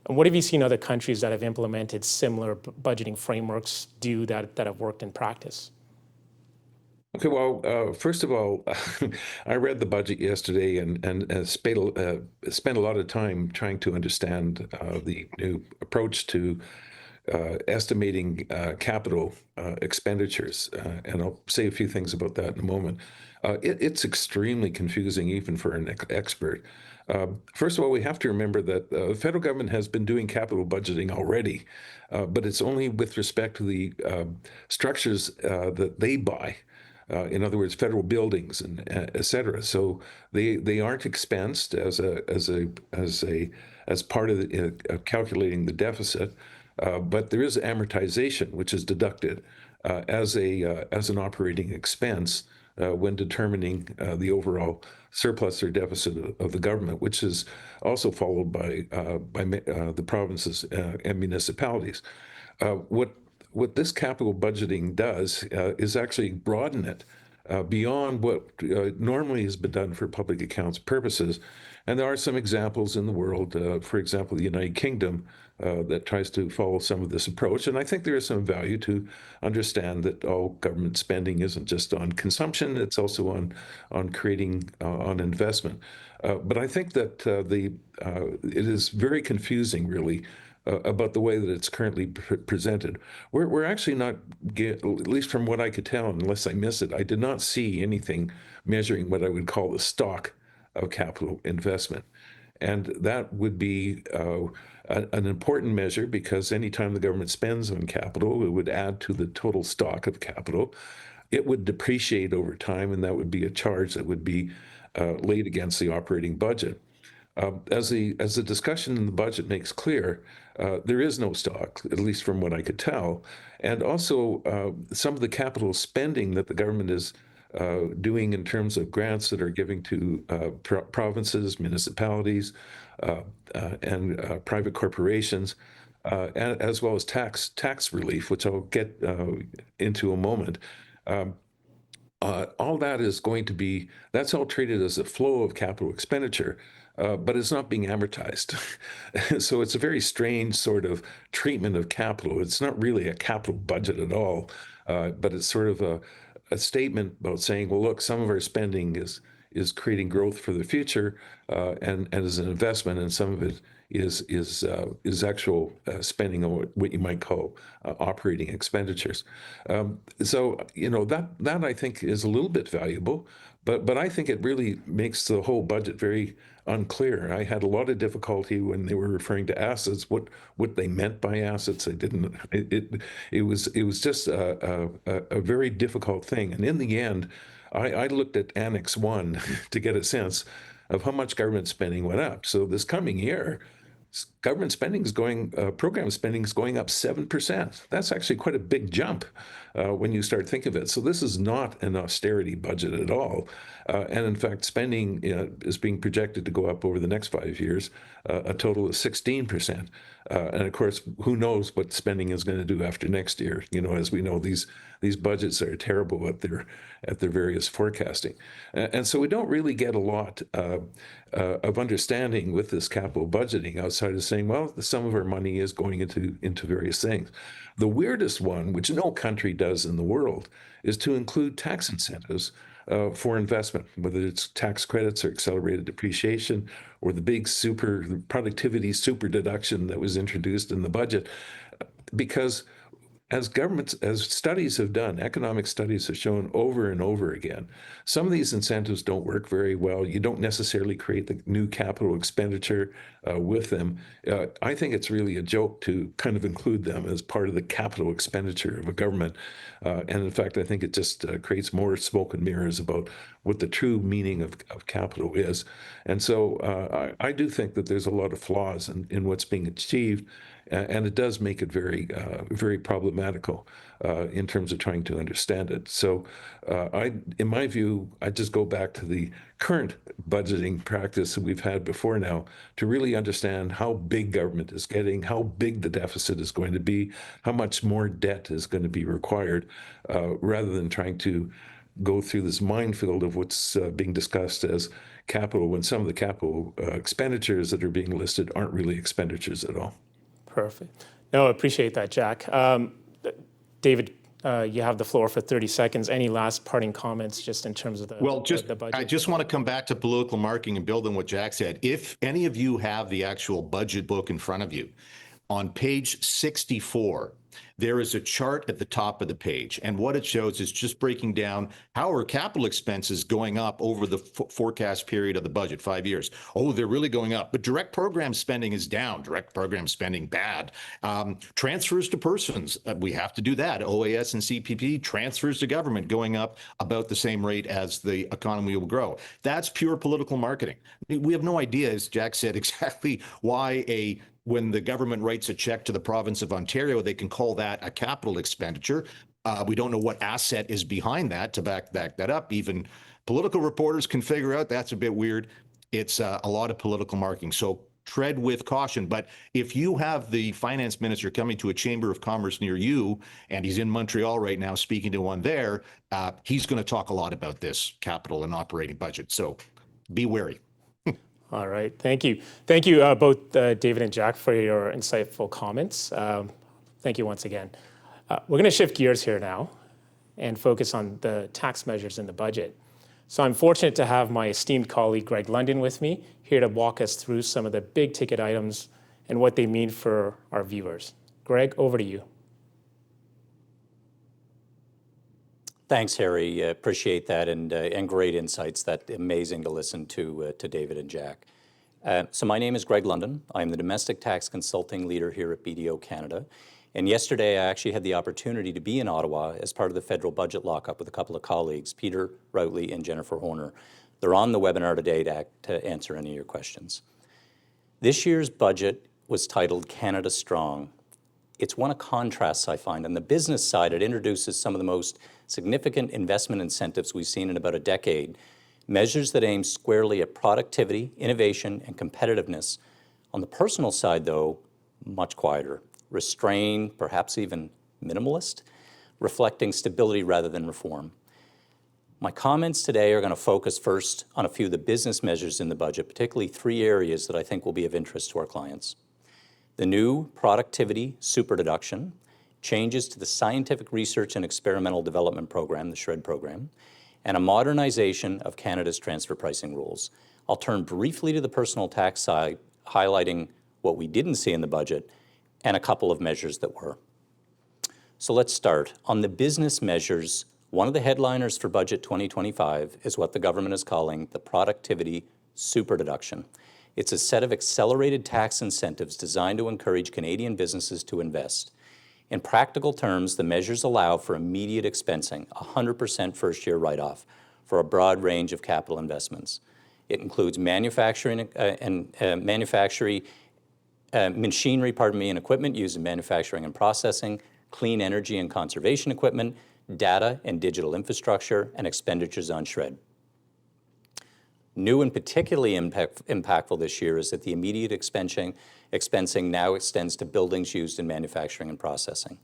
what have you seen other countries that have implemented similar budgeting frameworks do that have worked in practice? Okay, well, first of all, I read the budget yesterday and spent a lot of time trying to understand the new approach to estimating capital expenditures. And I'll say a few things about that in a moment. It's extremely confusing even for an expert. First of all, we have to remember that the federal government has been doing capital budgeting already, but it's only with respect to the structures that they buy. In other words, federal buildings and et cetera. So they aren't expensed as part of calculating the deficit, but there is amortization, which is deducted as an operating expense when determining the overall surplus or deficit of the government, which is also followed by the provinces and municipalities. What this capital budgeting does is actually broaden it beyond what normally has been done for public accounts purposes. And there are some examples in the world, for example, the United Kingdom, that tries to follow some of this approach. And I think there is some value to understand that all government spending isn't just on consumption, it's also on creating, on investment. But I think that it is very confusing, really, about the way that it's currently presented. We're actually not, at least from what I could tell, unless I miss it, I did not see anything measuring what I would call the stock of capital investment. And that would be an important measure, because anytime the government spends on capital, it would add to the total stock of capital. It would depreciate over time, and that would be a charge that would be laid against the operating budget. As the discussion in the budget makes clear, there is no stock, at least from what I could tell. And also, some of the capital spending that the government is doing in terms of grants that are giving to provinces, municipalities, and private corporations, and as well as tax relief, which I'll get into a moment. All that is going to be, that's all treated as a flow of capital expenditure, but it's not being amortized. So it's a very strange sort of treatment of capital. It's not really a capital budget at all, but it's sort of a statement about saying, well, look, some of our spending is creating growth for the future, and as an investment, and some of it is actual spending on what you might call operating expenditures. So that I think is a little bit valuable, but I think it really makes the whole budget very unclear. I had a lot of difficulty when they were referring to assets, what they meant by assets. I didn't. It was just a very difficult thing. And in the end, I looked at Annex 1 to get a sense of how much government spending went up. So this coming year, government spending is program spending is going up 7%. That's actually quite a big jump when you start thinking of it. So this is not an austerity budget at all. And in fact, spending is being projected to go up over the next 5 years, a total of 16%. And of course, who knows what spending is going to do after next year? As we know, these budgets are terrible at their various forecasting. And so we don't really get a lot of understanding with this capital budgeting outside of saying, well, some of our money is going into various things. The weirdest one, which no country does in the world, is to include tax incentives for investment, whether it's tax credits or accelerated depreciation, or the big productivity super deduction that was introduced in the budget. Because as studies have done, economic studies have shown over and over again, some of these incentives don't work very well. You don't necessarily create the new capital expenditure with them. I think it's really a joke to kind of include them as part of the capital expenditure of a government. And in fact, I think it just creates more smoke and mirrors about what the true meaning of capital is. And so I do think that there's a lot of flaws in what's being achieved. And it does make it very, very problematical in terms of trying to understand it. So in my view, I just go back to the current budgeting practice that we've had before now to really understand how big government is getting, how big the deficit is going to be, how much more debt is going to be required, rather than trying to go through this minefield of what's being discussed as capital, when some of the capital expenditures that are being listed aren't really expenditures at all. Perfect. No, I appreciate that, Jack. David, you have the floor for 30 seconds. Any last parting comments just in terms of the budget? I just want to come back to political marketing and build on what Jack said. If any of you have the actual budget book in front of you, on page 64, there is a chart at the top of the page. And what it shows is just breaking down how are capital expenses going up over the forecast period of the budget, 5 years. Oh, they're really going up. But direct program spending is down. Direct program spending bad. Transfers to persons, we have to do that. OAS and CPP, transfers to government going up about the same rate as the economy will grow. That's pure political marketing. We have no idea, as Jack said, exactly why when the government writes a check to the province of Ontario, they can call that a capital expenditure. We don't know what asset is behind that to back that up. Even political reporters can figure out that's a bit weird. It's a lot of political marking. So tread with caution. But if you have the finance minister coming to a chamber of commerce near you, and he's in Montreal right now speaking to one there, he's going to talk a lot about this capital and operating budget. So be wary. All right, thank you. Thank you both David and Jack for your insightful comments. Thank you once again. We're going to shift gears here now and focus on the tax measures in the budget. So I'm fortunate to have my esteemed colleague Greg London with me here to walk us through some of the big ticket items and what they mean for our viewers. Greg, over to you. Thanks, Harry. Appreciate that and great insights. That's amazing to listen to David and Jack. So my name is Greg London. I'm the domestic tax consulting leader here at BDO Canada. And yesterday, I actually had the opportunity to be in Ottawa as part of the federal budget lockup with a couple of colleagues, Peter Routley and Jennifer Horner. They're on the webinar today to answer any of your questions. This year's budget was titled Canada Strong. It's one of contrasts, I find. On the business side, it introduces some of the most significant investment incentives we've seen in about a decade, measures that aim squarely at productivity, innovation, and competitiveness. On the personal side, though, much quieter, restrained, perhaps even minimalist, reflecting stability rather than reform. My comments today are going to focus first on a few of the business measures in the budget, particularly three areas that I think will be of interest to our clients. The new productivity superdeduction, changes to the Scientific Research and Experimental Development Program, the SHRED program, and a modernization of Canada's transfer pricing rules. I'll turn briefly to the personal tax side, highlighting what we didn't see in the budget and a couple of measures that were. So let's start. On the business measures, one of the headliners for Budget 2025 is what the government is calling the Productivity Superdeduction. It's a set of accelerated tax incentives designed to encourage Canadian businesses to invest. In practical terms, the measures allow for immediate expensing, 100% first-year write-off for a broad range of capital investments. It includes manufacturing machinery, and equipment used in manufacturing and processing, clean energy and conservation equipment, data and digital infrastructure, and expenditures on SHRED. New and particularly impactful this year is that the immediate expensing now extends to buildings used in manufacturing and processing.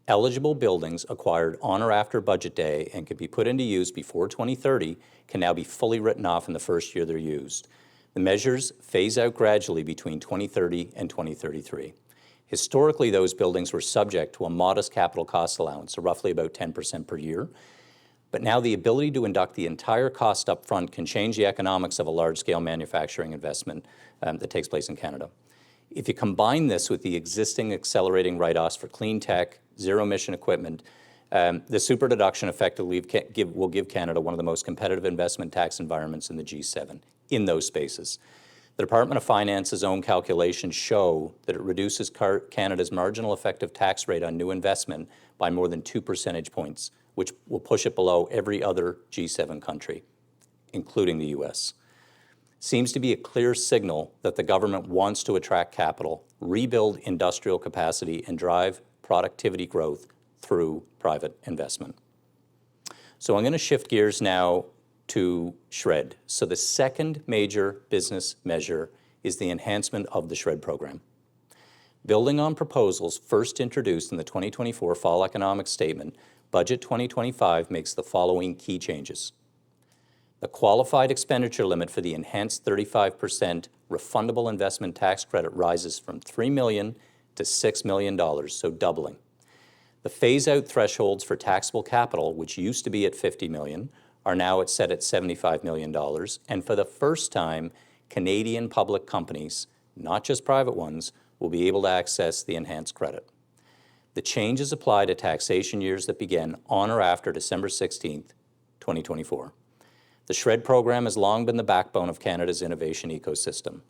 Eligible buildings acquired on or after budget day and can be put into use before 2030 can now be fully written off in the first year they're used. The measures phase out gradually between 2030 and 2033. Historically, those buildings were subject to a modest capital cost allowance, so roughly about 10% per year. But now the ability to induct the entire cost up front can change the economics of a large-scale manufacturing investment that takes place in Canada. If you combine this with the existing accelerating write-offs for clean tech, zero-emission equipment, the superdeduction effectively will give Canada one of the most competitive investment tax environments in the G7 in those spaces. The Department of Finance's own calculations show that it reduces Canada's marginal effective tax rate on new investment by more than 2 percentage points, which will push it below every other G7 country, including the US. Seems to be a clear signal that the government wants to attract capital, rebuild industrial capacity, and drive productivity growth through private investment. So I'm going to shift gears now to SHRED. So the second major business measure is the enhancement of the SHRED program. Building on proposals first introduced in the 2024 Fall Economic Statement, Budget 2025 makes the following key changes. The qualified expenditure limit for the enhanced 35% refundable investment tax credit rises from $3 million to $6 million, so doubling. The phase-out thresholds for taxable capital, which used to be at $50 million, are now set at $75 million, and for the first time, Canadian public companies, not just private ones, will be able to access the enhanced credit. The changes apply to taxation years that begin on or after December 16th, 2024. The SHRED program has long been the backbone of Canada's innovation ecosystem.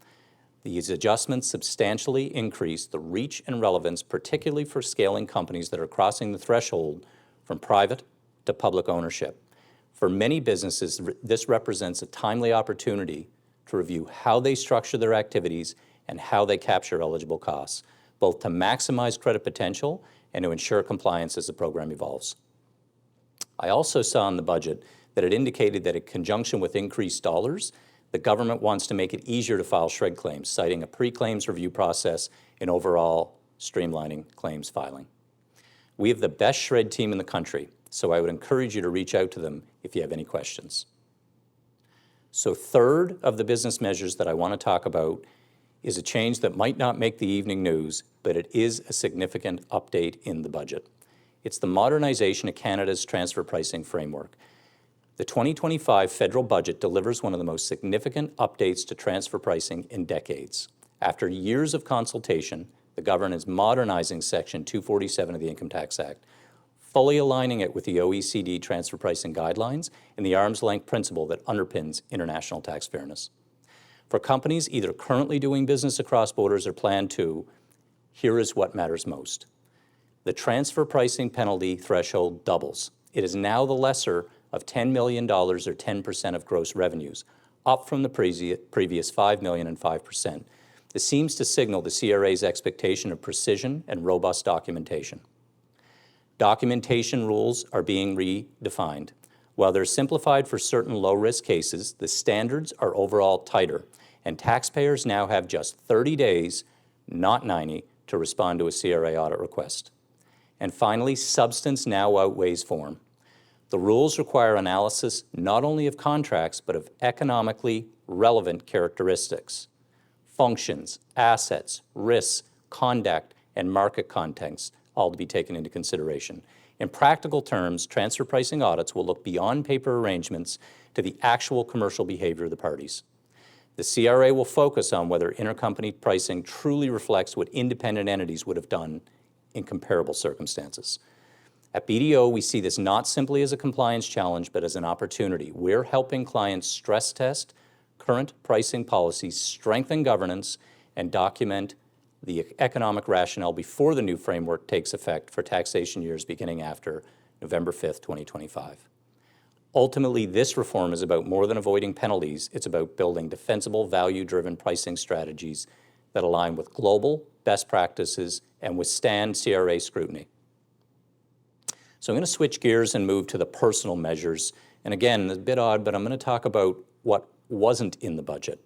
These adjustments substantially increase the reach and relevance, particularly for scaling companies that are crossing the threshold from private to public ownership. For many businesses, this represents a timely opportunity to review how they structure their activities and how they capture eligible costs, both to maximize credit potential and to ensure compliance as the program evolves. I also saw in the budget that it indicated that in conjunction with increased dollars, the government wants to make it easier to file SR&ED claims, citing a pre-claims review process and overall streamlining claims filing. We have the best SR&ED team in the country, so I would encourage you to reach out to them if you have any questions. So third of the business measures that I want to talk about is a change that might not make the evening news, but it is a significant update in the budget. It's the modernization of Canada's transfer pricing framework. The 2025 federal budget delivers one of the most significant updates to transfer pricing in decades. After years of consultation, the government is modernizing Section 247 of the Income Tax Act, fully aligning it with the OECD transfer pricing guidelines and the arm's length principle that underpins international tax fairness. For companies either currently doing business across borders or plan to, here is what matters most. The transfer pricing penalty threshold doubles. It is now the lesser of $10 million or 10% of gross revenues, up from the previous $5 million and 5%. This seems to signal the CRA's expectation of precision and robust documentation. Documentation rules are being redefined. While they're simplified for certain low-risk cases, the standards are overall tighter, and taxpayers now have just 30 days, not 90, to respond to a CRA audit request. And finally, substance now outweighs form. The rules require analysis not only of contracts, but of economically relevant characteristics, functions, assets, risks, conduct, and market context, all to be taken into consideration. In practical terms, transfer pricing audits will look beyond paper arrangements to the actual commercial behavior of the parties. The CRA will focus on whether intercompany pricing truly reflects what independent entities would have done in comparable circumstances. At BDO, we see this not simply as a compliance challenge, but as an opportunity. We're helping clients stress test current pricing policies, strengthen governance, and document the economic rationale before the new framework takes effect for taxation years beginning after November 5th, 2025. Ultimately, this reform is about more than avoiding penalties. It's about building defensible, value-driven pricing strategies that align with global best practices and withstand CRA scrutiny. So I'm going to switch gears and move to the personal measures. And again, it's a bit odd, but I'm going to talk about what wasn't in the budget,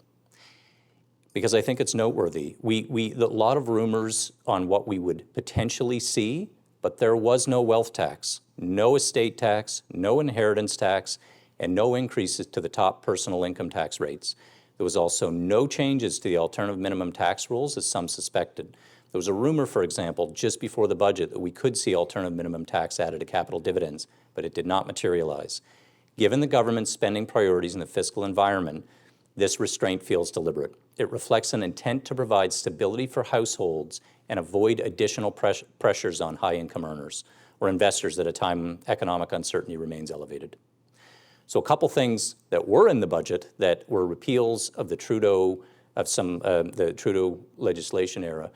because I think it's noteworthy. A lot of rumors on what we would potentially see, but there was no wealth tax, no estate tax, no inheritance tax, and no increases to the top personal income tax rates. There was also no changes to the alternative minimum tax rules, as some suspected. There was a rumor, for example, just before the budget that we could see alternative minimum tax added to capital dividends, but it did not materialize. Given the government's spending priorities in the fiscal environment, this restraint feels deliberate. It reflects an intent to provide stability for households and avoid additional pressures on high-income earners or investors at a time when economic uncertainty remains elevated. So a couple things that were in the budget that were repeals of the Trudeau legislation era.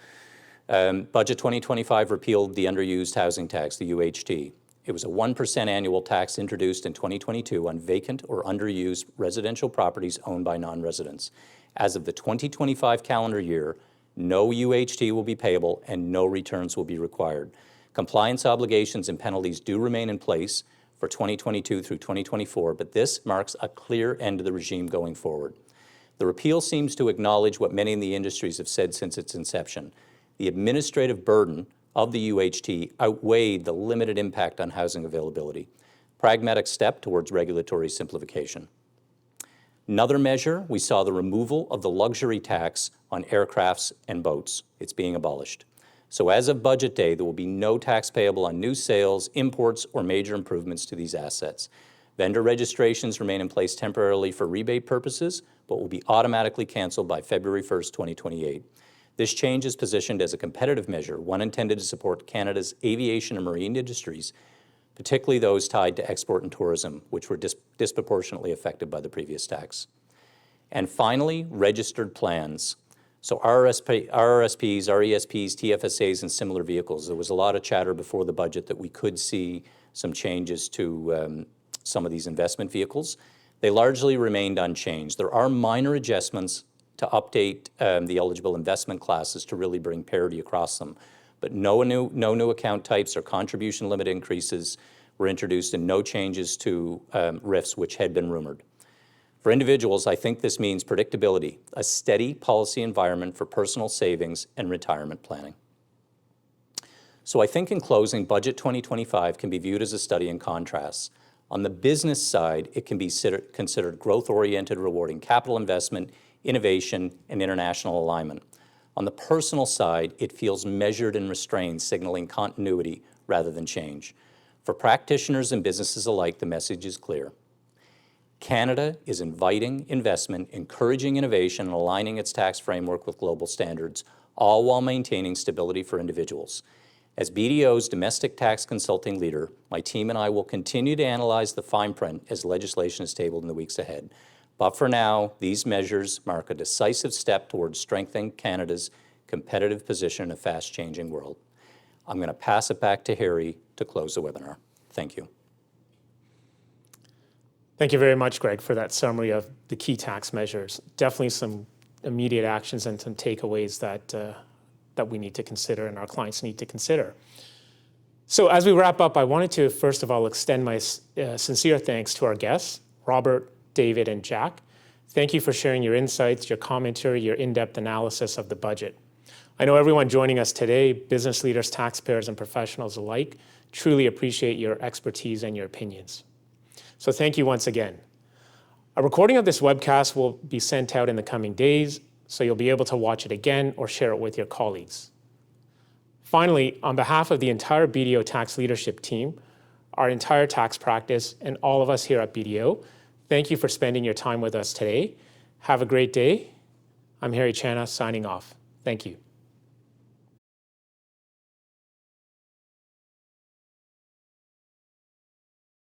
Budget 2025 repealed the underused housing tax, the UHT. It was a 1% annual tax introduced in 2022 on vacant or underused residential properties owned by non-residents. As of the 2025 calendar year, no UHT will be payable and no returns will be required. Compliance obligations and penalties do remain in place for 2022 through 2024, but this marks a clear end to the regime going forward. The repeal seems to acknowledge what many in the industries have said since its inception. The administrative burden of the UHT outweighed the limited impact on housing availability. Pragmatic step towards regulatory simplification. Another measure, we saw the removal of the luxury tax on aircrafts and boats. It's being abolished. So as of budget day, there will be no tax payable on new sales, imports, or major improvements to these assets. Vendor registrations remain in place temporarily for rebate purposes, but will be automatically canceled by February 1st, 2028. This change is positioned as a competitive measure, one intended to support Canada's aviation and marine industries, particularly those tied to export and tourism, which were disproportionately affected by the previous tax. And finally, registered plans. So RRSPs, RESPs, TFSAs, and similar vehicles. There was a lot of chatter before the budget that we could see some changes to some of these investment vehicles. They largely remained unchanged. There are minor adjustments to update the eligible investment classes to really bring parity across them. but no new account types or contribution limit increases were introduced and no changes to RIFs, which had been rumored. For individuals, I think this means predictability, a steady policy environment for personal savings and retirement planning. So I think in closing, Budget 2025 can be viewed as a study in contrasts. On the business side, it can be considered growth-oriented, rewarding capital investment, innovation, and international alignment. On the personal side, it feels measured and restrained, signaling continuity rather than change. For practitioners and businesses alike, the message is clear. Canada is inviting investment, encouraging innovation, and aligning its tax framework with global standards, all while maintaining stability for individuals. As BDO's domestic tax consulting leader, my team and I will continue to analyze the fine print as legislation is tabled in the weeks ahead. But for now, these measures mark a decisive step towards strengthening Canada's competitive position in a fast-changing world. I'm going to pass it back to Harry to close the webinar. Thank you. Thank you very much, Greg, for that summary of the key tax measures. Definitely some immediate actions and some takeaways that we need to consider and our clients need to consider. So as we wrap up, I wanted to first of all extend my sincere thanks to our guests, Robert, David, and Jack. Thank you for sharing your insights, your commentary, your in-depth analysis of the budget. I know everyone joining us today, business leaders, taxpayers, and professionals alike, truly appreciate your expertise and your opinions. So thank you once again. A recording of this webcast will be sent out in the coming days, so you'll be able to watch it again or share it with your colleagues. Finally, on behalf of the entire BDO tax leadership team, our entire tax practice, and all of us here at BDO, thank you for spending your time with us today. Have a great day. I'm Harry Chana signing off. Thank you.